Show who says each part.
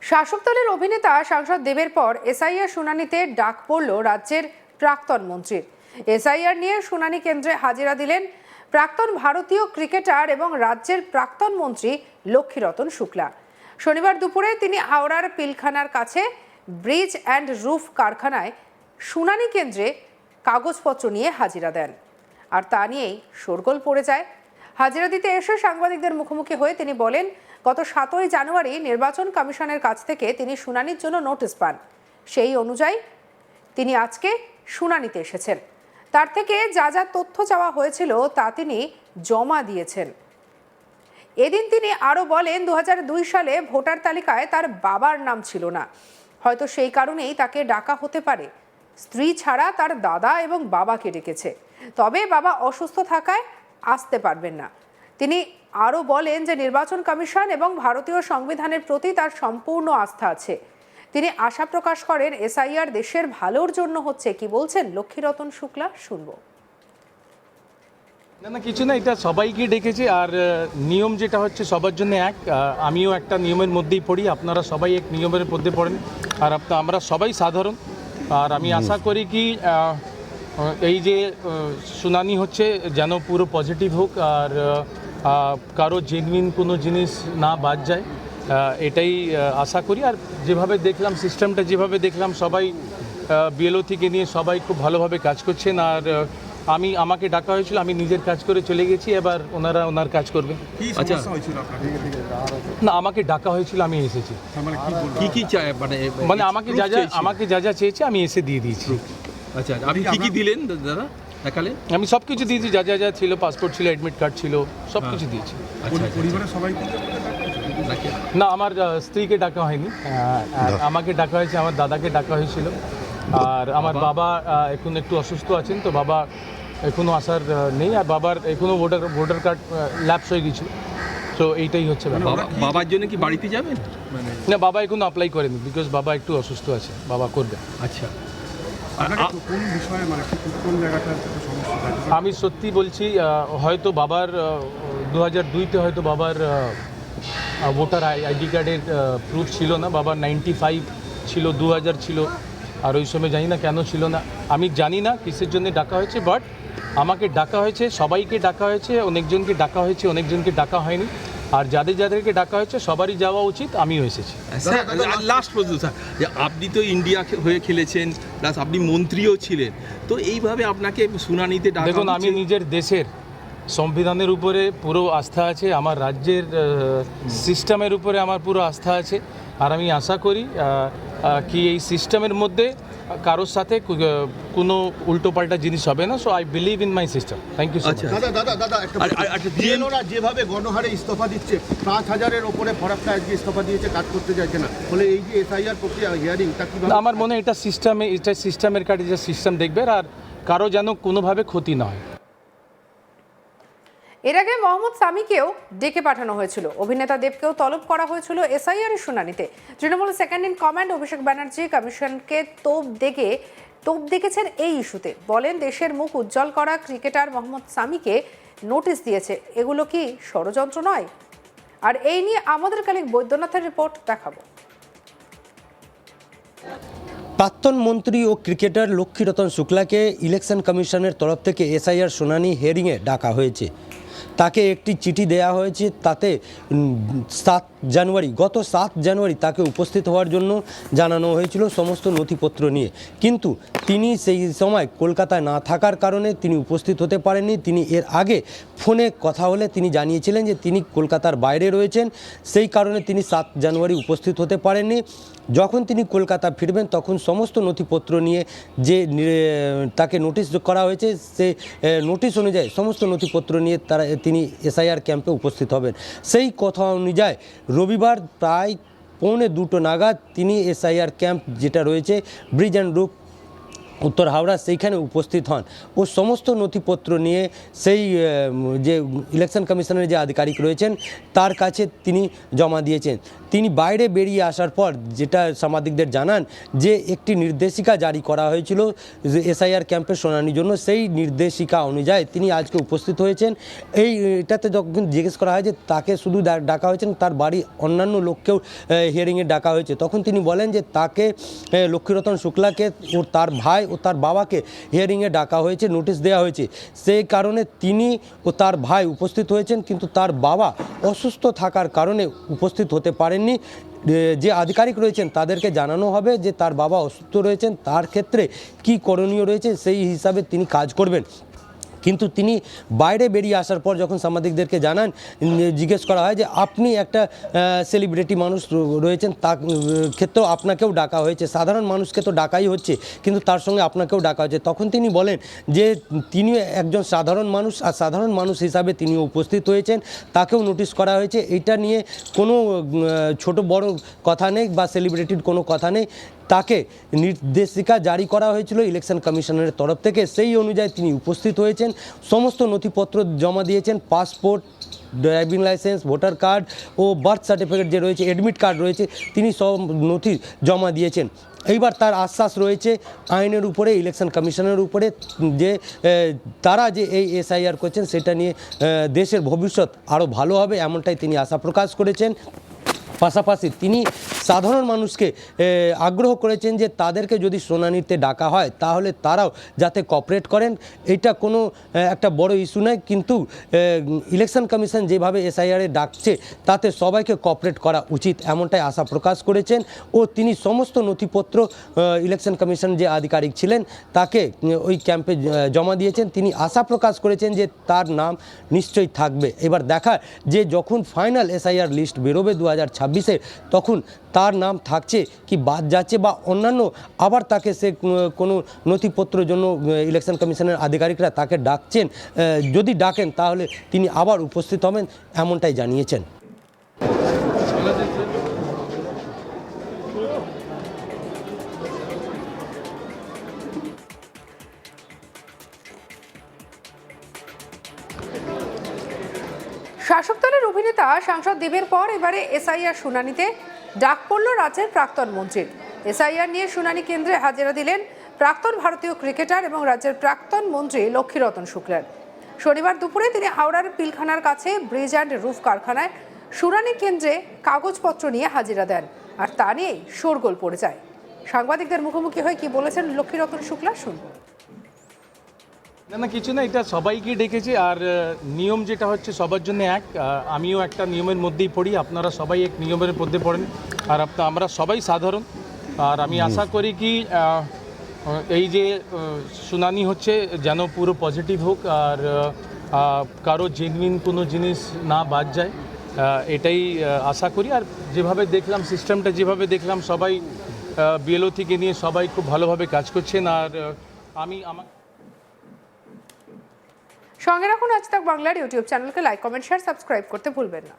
Speaker 1: শাসক দলের অভিনেতা সাংসদ দেবের পর এসআইআর শুনানিতে ডাক পড়ল রাজ্যের প্রাক্তন মন্ত্রীর। এসআইআর নিয়ে শুনানি কেন্দ্রে হাজিরা দিলেন প্রাক্তন ভারতীয় ক্রিকেটার এবং রাজ্যের প্রাক্তন মন্ত্রী লক্ষ্মীরতন শুক্লা। শনিবার দুপুরে তিনি হাওড়ার পিলখানার কাছে ব্রিজ অ্যান্ড রুফ কারখানায় শুনানি কেন্দ্রে কাগজপত্র নিয়ে হাজিরা দেন, আর তা নিয়েই শোরগোল পড়ে যায়। হাজিরা দিতে এসে সাংবাদিকদের মুখোমুখি হয়ে তিনি বলেন, গত 7ই জানুয়ারি নির্বাচন কমিশনের কাছ থেকে তিনি শুনানির জন্য নোটিশ পান। সেই অনুযায়ী তিনি আজকে শুনানিতে এসেছেন। তার থেকে যা যা তথ্য চাওয়া হয়েছিল তা তিনি জমা দিয়েছেন। এদিন তিনি আরও বলেন, 2002 সালে ভোটার তালিকায় তার বাবার নাম ছিল না, হয়তো সেই কারণেই তাকে ডাকা হতে পারে। স্ত্রী ছাড়া তার দাদা এবং বাবাকে ডেকেছে, তবে বাবা অসুস্থ থাকায় আসতে পারবেন না। তিনি আরও বলেন যে নির্বাচন কমিশন এবং ভারতীয় সংবিধানের প্রতি তার সম্পূর্ণ আস্থা আছে। তিনি আশা প্রকাশ করেন এসআইআর দেশের ভালোর জন্য হচ্ছে। কি বলছেন লক্ষ্মীরতন শুক্লা, শুনবো।
Speaker 2: না কিছু না, এটা সবাইকে ডেকেছে, আর নিয়ম যেটা হচ্ছে সবার জন্য এক। আমিও একটা নিয়মের মধ্যেই পড়ি, আপনারা সবাই এক নিয়মের মধ্যে পড়েন, আর আমরা সবাই সাধারণ। আর আমি আশা করি কি এই যে শুনানি হচ্ছে যেন পুরো পজিটিভ হোক, আর কারো জেনুইন কোনো জিনিস না বাদ যায়, এটাই আশা করি। আর যেভাবে দেখলাম সিস্টেমটা, যেভাবে দেখলাম সবাই বিএলও থেকে নিয়ে সবাই খুব ভালোভাবে কাজ করছেন। আর আমাকে ডাকা হয়েছিল, আমি নিজের কাজ করে চলে গেছি, এবার ওনার কাজ করবে।
Speaker 3: আচ্ছা,
Speaker 2: না আমাকে ডাকা হয়েছিল, আমি এসেছি।
Speaker 3: কি কি চাই
Speaker 2: মানে আমাকে যা যা চেয়েছে আমি এসে দিয়ে দিয়েছি।
Speaker 3: আচ্ছা, আপনি কি কি দিলেন দাদা? দেখালেন?
Speaker 2: আমি সব কিছু দিয়েছি, যা যা যা ছিল, পাসপোর্ট ছিল, অ্যাডমিট কার্ড ছিল, সব কিছু দিয়েছি।
Speaker 3: পরিবারের সবাইকে
Speaker 2: না, আমার স্ত্রীকে ডাকা হয়নি, আমাকে ডাকা হয়েছে, আমার দাদাকে ডাকা হয়েছিল। আর আমার বাবা এখন একটু অসুস্থ আছেন, তো বাবা এখনও আসার নেই, আর বাবার এখনও ভোটার কার্ড ল্যাপস হয়ে গেছিল। তো এইটাই হচ্ছে
Speaker 3: বাবার জন্য কি বাড়িতে যাবেন?
Speaker 2: না, বাবা এখনও অ্যাপ্লাই করেনি, বিকজ বাবা একটু অসুস্থ আছে, বাবা করবে।
Speaker 3: আচ্ছা,
Speaker 4: কোন বিষয়ে মানে কোন জায়গাটা সমস্যা?
Speaker 2: আমি সত্যি বলছি, হয়তো বাবার 2002-তে হয়তো বাবার ভোটার আইডি কার্ডের প্রুফ ছিল না। বাবার 95 ছিল, 2000 ছিল, আর ওই সময় জানি না কেন ছিল না। আমি জানি না কিসের জন্য ডাকা হয়েছে, বাট আমাকে ডাকা হয়েছে, সবাইকে ডাকা হয়েছে, অনেকজনকে ডাকা হয়েছে, অনেকজনকে ডাকা হয়নি। আর যাদেরকে ডাকা হয়েছে সবারই যাওয়া উচিত, আমিও এসেছি।
Speaker 3: লাস্ট প্রশ্ন স্যার, যে আপনি তো ইন্ডিয়া হয়ে খেলেছেন, প্লাস আপনি মন্ত্রীও ছিলেন, তো এইভাবে আপনাকে শুনানিতে ডাকা।
Speaker 2: দেখুন, আমি নিজের দেশের সংবিধানের উপরে পুরো আস্থা আছে, আমার রাজ্যের সিস্টেমের উপরে আমার পুরো আস্থা আছে, আর আমি আশা করি কি এই সিস্টেমের মধ্যে কারোর সাথে কোনো উল্টোপাল্টা জিনিস হবে না। So I believe in my system. Thank you.
Speaker 4: আচ্ছা, বিএলওরা যেভাবে গণহারে ইস্তফা দিচ্ছে, 5,000-এর ওপরে ফরাক্কা আজকে ইস্তফা দিয়েছে, কাজ করতে চাইছে না, ফলে এই যে এসআইআর প্রক্রিয়া হিয়ারিং, তা কিভাবে?
Speaker 2: আমার মনে হয় এটা সিস্টেমের কাছে যে সিস্টেম দেখবে, আর কারো যেন কোনোভাবে ক্ষতি না হয়।
Speaker 1: এর আগে মোহাম্মদ সামিকেও ডেকে পাঠানো হয়েছিল, অভিনেতা দেবকেও তলব করা হয়েছিল এসআইআর এর শুনানিতে। Trinamool second in command Abhishek Banerjee কমিশনকে তোপ দেখেছেন এই ইস্যুতে। বলেন, দেশের মুখ উজ্জ্বল করা ক্রিকেটার মোহাম্মদ সামিকে নোটিশ দিয়েছে, এগুলো কি ষড়যন্ত্র নয়? আর এই নিয়ে আমাদের কালিক বৈদ্যনাথের রিপোর্ট দেখাবো।
Speaker 5: প্রাক্তন মন্ত্রী ও ক্রিকেটার লক্ষ্মীরতন শুক্লাকে ইলেকশন কমিশনের তরফ থেকে এসআইআর শুনানি হিয়ারিংয়ে ডাকা হয়েছে। তাকে একটি চিঠি দেয়া হয়েছে, তাতে গত 7 জানুয়ারি তাকে উপস্থিত হওয়ার জন্য জানানো হয়েছিল সমস্ত নথিপত্র নিয়ে, কিন্তু তিনি সেই সময় কলকাতায় না থাকার কারণে তিনি উপস্থিত হতে পারেননি। তিনি এর আগে ফোনে কথা হলে তিনি জানিয়েছিলেন যে তিনি কলকাতার বাইরে রয়েছেন, সেই কারণে তিনি 7 জানুয়ারি উপস্থিত হতে পারেননি। যখন তিনি কলকাতা ফিরবেন তখন সমস্ত নথিপত্র নিয়ে যে তাকে নোটিশ করা হয়েছে, সে নোটিশ অনুযায়ী সমস্ত নথিপত্র নিয়ে তিনি এসআইআর ক্যাম্পে উপস্থিত হবেন। সেই কথা অনুযায়ী রবিবার প্রায় 1:45 নাগাদ তিনি এসআইআর ক্যাম্প যেটা রয়েছে ব্রিজ অ্যান্ড রুফ উত্তর হাওড়া সেইখানে উপস্থিত হন ও সমস্ত নথিপত্র নিয়ে সেই যে ইলেকশন কমিশনের যে আধিকারিক রয়েছেন তার কাছে তিনি জমা দিয়েছেন। তিনি বাইরে বেরিয়ে আসার পর যেটা সাংবাদিকদের জানান যে একটি নির্দেশিকা জারি করা হয়েছিল এসআইআর ক্যাম্পের শুনানির জন্য, সেই নির্দেশিকা অনুযায়ী তিনি আজকে উপস্থিত হয়েছেন। এটাতে যখন জিজ্ঞেস করা হয় যে তাকে শুধু ডাকা হয়েছেন, তার বাড়ি অন্যান্য লোককেও হিয়ারিংয়ে ডাকা হয়েছে, তখন তিনি বলেন যে তাকে লক্ষ্মীরতন শুক্লাকে ও তার ভাই ও তার বাবাকে হিয়ারিংয়ে ডাকা হয়েছে, নোটিশ দেওয়া হয়েছে। সেই কারণে তিনি ও তার ভাই উপস্থিত হয়েছেন, কিন্তু তার বাবা অসুস্থ থাকার কারণে উপস্থিত হতে পারেননি। যে আধিকারিক রয়েছেন তাদেরকে জানানো হবে যে তার বাবা অসুস্থ রয়েছেন, তার ক্ষেত্রে কি করণীয় রয়েছে সেই হিসাবে তিনি কাজ করবেন। কিন্তু তিনি বাইরে বেরিয়ে আসার পর যখন সাংবাদিকদেরকে জানান, জিজ্ঞেস করা হয় যে আপনি একটা সেলিব্রিটি মানুষ রয়েছেন, তার ক্ষেত্রেও আপনাকেও ডাকা হয়েছে, সাধারণ মানুষকে তো ডাকাই হচ্ছে কিন্তু তার সঙ্গে আপনাকেও ডাকা হয়েছে, তখন তিনি বলেন যে তিনি একজন সাধারণ মানুষ আর সাধারণ মানুষ হিসাবে তিনি উপস্থিত হয়েছেন, তাকেও নোটিশ করা হয়েছে। এটা নিয়ে কোনো ছোট বড় কথা নেই বা সেলিব্রিটির কোনো কথা নেই, তাকে নির্দেশিকা জারি করা হয়েছিল ইলেকশন কমিশনের তরফ থেকে, সেই অনুযায়ী তিনি উপস্থিত হয়েছেন, সমস্ত নথিপত্র জমা দিয়েছেন, passport, driving licence, voter card ও বার্থ সার্টিফিকেট যে রয়েছে, অ্যাডমিট কার্ড রয়েছে, তিনি সব নথি জমা দিয়েছেন। এইবার তার আশ্বাস রয়েছে আইনের উপরে, ইলেকশন কমিশনের উপরে, যে তারা যে এই এসআইআর করছেন সেটা নিয়ে দেশের ভবিষ্যৎ আরও ভালো হবে, এমনটাই তিনি আশা প্রকাশ করেছেন। পাশাপাশি তিনি সাধারণ মানুষকে আগ্রহ করেছেন যে তাদেরকে যদি শুনানিতে ডাকা হয় তাহলে তারাও যাতে কোঅপারেট করেন। এটা কোনো একটা বড় ইস্যু নয়, কিন্তু ইলেকশন কমিশন যেভাবে এসআইআরে ডাকছে তাতে সবাইকে কোঅপারেট করা উচিত, এমনটাই আশা প্রকাশ করেছেন। ও তিনি সমস্ত নথিপত্র ইলেকশন কমিশন যে আধিকারিক ছিলেন তাকে ওই ক্যাম্পে জমা দিয়েছেন। তিনি আশা প্রকাশ করেছেন যে তার নাম নিশ্চয়ই থাকবে। এবার দেখা যে যখন ফাইনাল এসআইআর লিস্ট বেরোবে 2026-এ, তখন তার নাম থাকছে কি বাদ যাচ্ছে, বা অন্যান্য আবার তাকে সে কোনো নথিপত্রের জন্য ইলেকশন কমিশনের আধিকারিকরা তাকে ডাকছেন, যদি ডাকেন তাহলে তিনি আবার উপস্থিত হবেন, এমনটাই জানিয়েছেন।
Speaker 1: শাসক দলের অভিনেতা সাংসদ দেবের পর এবারে এসআইআর শুনানিতে ডাক পড়ল রাজ্যের প্রাক্তন মন্ত্রীর। এসআইআর নিয়ে শুনানি কেন্দ্রে হাজিরা দিলেন প্রাক্তন ভারতীয় ক্রিকেটার এবং রাজ্যের প্রাক্তন মন্ত্রী লক্ষ্মীরতন শুক্লার। শনিবার দুপুরে তিনি হাওড়ার পিলখানার কাছে ব্রিজ অ্যান্ড রুফ কারখানায় শুনানি কেন্দ্রে কাগজপত্র নিয়ে হাজিরা দেন, আর তা নিয়েই শোরগোল পড়ে যায়। সাংবাদিকদের মুখোমুখি হয়ে কি বলেছেন লক্ষ্মীরতন শুক্লা শুনব।
Speaker 2: না কিছু না, এটা সবাইকে ডেকেছে, আর নিয়ম যেটা হচ্ছে সবার জন্য এক, আমিও একটা নিয়মের মধ্যেই পড়ি, আপনারা সবাই এক নিয়মের মধ্যে পড়েন, আর আমরা সবাই সাধারণ। আর আমি আশা করি কি এই যে শুনানি হচ্ছে যেন পুরো পজিটিভ হোক, আর কারো জেনুইন কোনো জিনিস না বাদ যায়, এটাই আশা করি। আর যেভাবে দেখলাম সিস্টেমটা, যেভাবে দেখলাম সবাই বিএলও থেকে নিয়ে সবাই খুব ভালোভাবে কাজ করছেন, আর
Speaker 1: সঙ্গে রাখুন আজ তাক বাংলার ইউটিউব চ্যানেলকে লাইক, কমেন্ট, শেয়ার, সাবস্ক্রাইব করতে ভুলবেন না।